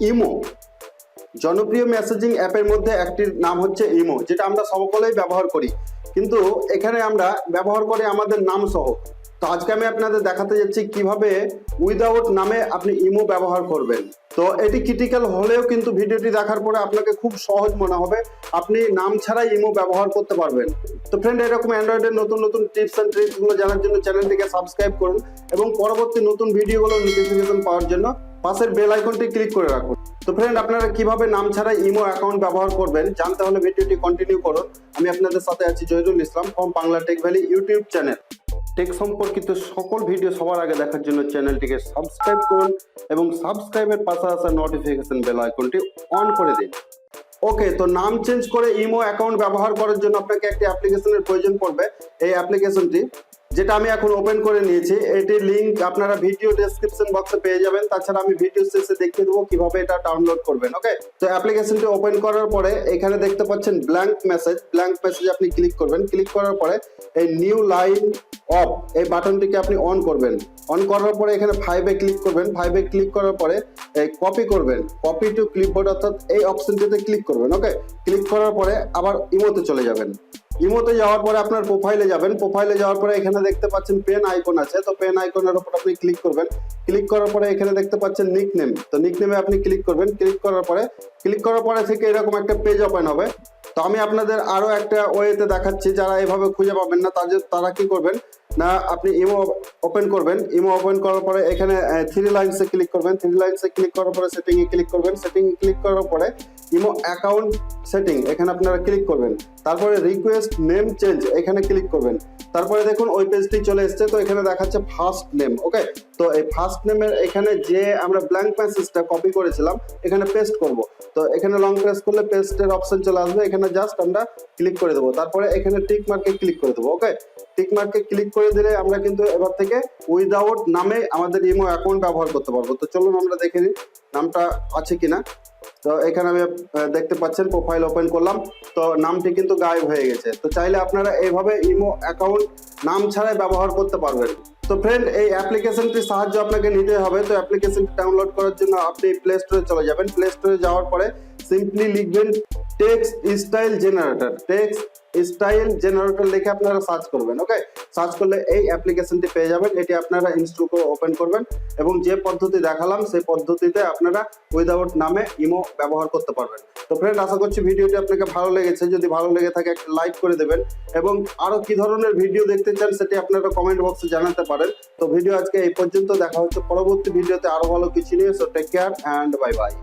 Imo জনপ্রিয় messaging অ্যাপের মধ্যে একটির নাম হচ্ছে ইমো, যেটা আমরা সকলেই ব্যবহার করি, কিন্তু এখানে আমরা ব্যবহার করি আমাদের নাম সহ। তো আজকে আমি আপনাদের দেখাতে যাচ্ছি কিভাবে উইদাউট নামে আপনি ইমো ব্যবহার করবেন। তো এটি ক্রিটিক্যাল হলেও কিন্তু ভিডিওটি দেখার পরে আপনাকে খুব সহজ মনে হবে, আপনি নাম ছাড়াই ইমো ব্যবহার করতে পারবেন। তো ফ্রেন্ড, এরকম অ্যান্ড্রয়েডের নতুন নতুন টিপস অ্যান্ড ট্রিক্সগুলো জানার জন্য চ্যানেলটিকে সাবস্ক্রাইব করুন এবং পরবর্তী নতুন ভিডিওগুলো নোটিফিকেশন পাওয়ার জন্য পাশের বেল আইকনটি ক্লিক করে রাখুন। তো ফ্রেন্ড, আপনারা কিভাবে নাম ছাড়া ইমো অ্যাকাউন্ট ব্যবহার করবেন জানতে হলে ভিডিওটি কন্টিনিউ করুন। আমি আপনাদের সাথে আছি Zahirul Islam from Bangla tech valley YouTube channel. Tech সম্পর্কিত সকল ভিডিও সবার আগে দেখার জন্য চ্যানেলটিকে সাবস্ক্রাইব করুন এবং সাবস্ক্রাইবের পাশে আসা নোটিফিকেশন বেল আইকনটি অন করে দিন। ওকে, তো নাম চেঞ্জ করে ইমো অ্যাকাউন্ট ব্যবহার করার জন্য আপনাকে একটি অ্যাপ্লিকেশনের প্রয়োজন পড়বে। এই অ্যাপ্লিকেশনটি যেটা আমি এখন ওপেন করে নিয়েছি, এটির লিংক আপনারা ভিডিও ডেসক্রিপশন বক্সে পেয়ে যাবেন। তাছাড়া আমি ভিডিও শেষে দেখিয়ে দেবো কিভাবে এটা ডাউনলোড করবেন। ওকে, তো অ্যাপ্লিকেশনটি ওপেন করার পরে এখানে দেখতে পাচ্ছেন ব্ল্যাঙ্ক মেসেজ আপনি ক্লিক করবেন। ক্লিক করার পরে এই নিউ লাইন অফ এই বাটনটিকে আপনি অন করবেন। অন করার পরে এখানে 5-এ ক্লিক করবেন। 5-এ ক্লিক করার পরে এই কপি করবেন, কপি টু ক্লিপবোর্ড অর্থাৎ এই অপশনটিতে ক্লিক করবেন। ওকে, ক্লিক করার পরে আবার ইমোতে চলে যাবেন। ইমোতে যাওয়ার পরে আপনার প্রোফাইলে যাবেন। প্রোফাইলে যাওয়ার পরে এখানে দেখতে পাচ্ছেন পেন আইকন আছে, তো পেন আইকনের উপর আপনি ক্লিক করবেন। ক্লিক করার পরে এখানে দেখতে পাচ্ছেন নিকনেম, তো নিকনেমে আপনি ক্লিক করবেন। ক্লিক করার পরে থেকে এরকম একটা পেজ ওপেন হবে। তো আমি আপনাদের আরো একটা ওয়েতে দেখাচ্ছি, যারা এভাবে খুঁজে পাবেন না তারা কি করবেন না, আপনি ইমো ওপেন করবেন। ইমো ওপেন করার পরে এখানে 3 লাইনসে ক্লিক করবেন। 3 লাইনসে ক্লিক করার পরে সেটিং এ ক্লিক করবেন। সেটিং এ ক্লিক করার পরে ইমো অ্যাকাউন্ট সেটিং এখানে আপনারা ক্লিক করবেন। তারপরে রিকোয়েস্ট নেম চেঞ্জ এখানে ক্লিক করবেন। তারপরে দেখুন ওই পেজটি চলে এসেছে। তো এখানে দেখাচ্ছে ফার্স্ট নেম। ওকে, তো এই ফার্স্ট নেমের এখানে যে আমরা ব্ল্যাঙ্ক মেসেজটা কপি করেছিলাম এখানে পেস্ট করব। তো এখানে লং প্রেস করলে পেস্টের অপশন চলে আসবে, এখানে জাস্ট আমরা ক্লিক করে দেবো। তারপরে এখানে টিক মার্কে ক্লিক করে দেবো। ওকে, টিক মার্কে ক্লিক করে দিলে আমরা কিন্তু এবার থেকে উইদাউট নামে আমাদের ইমো অ্যাকাউন্ট ব্যবহার করতে পারবো। তো চলুন আমরা দেখে নিই নামটা আছে কিনা। তো এখানে আমি দেখতে পাচ্ছেন প্রোফাইল ওপেন করলাম, তো নামটি কিন্তু গায়েব হয়ে গেছে। তো চাইলে আপনারা এইভাবে ইমো অ্যাকাউন্ট নাম ছাড়াই ব্যবহার করতে পারবেন। তো ফ্রেন্ড, এই অ্যাপ্লিকেশনটির সাহায্য আপনাকে নিতে হবে। তো অ্যাপ্লিকেশনটি ডাউনলোড করার জন্য আপনি প্লে স্টোরে চলে যাবেন। প্লে স্টোরে যাওয়ার পরে সিম্পলি লিখবেন টেক্সট স্টাইল জেনারেটর লিখে আপনারা সার্চ করবেন। ওকে, সার্চ করলে এই অ্যাপ্লিকেশনটি পেয়ে যাবেন। এটি আপনারা ইনস্টল করে ওপেন করবেন এবং যে পদ্ধতি দেখালাম সেই পদ্ধতিতে আপনারা উইদাউট নামে ইমো ব্যবহার করতে পারবেন। তো ফ্রেন্ড, আশা করছি ভিডিওটি আপনাকে ভালো লেগেছে। যদি ভালো লেগে থাকে একটা লাইক করে দেবেন এবং আরো কি ধরনের ভিডিও দেখতে চান সেটি আপনারা কমেন্ট বক্সে জানাতে পারেন। তো ভিডিও আজকে এই পর্যন্ত, দেখা হচ্ছে পরবর্তী ভিডিওতে আরো ভালো কিছু নিয়ে। So take care and bye by.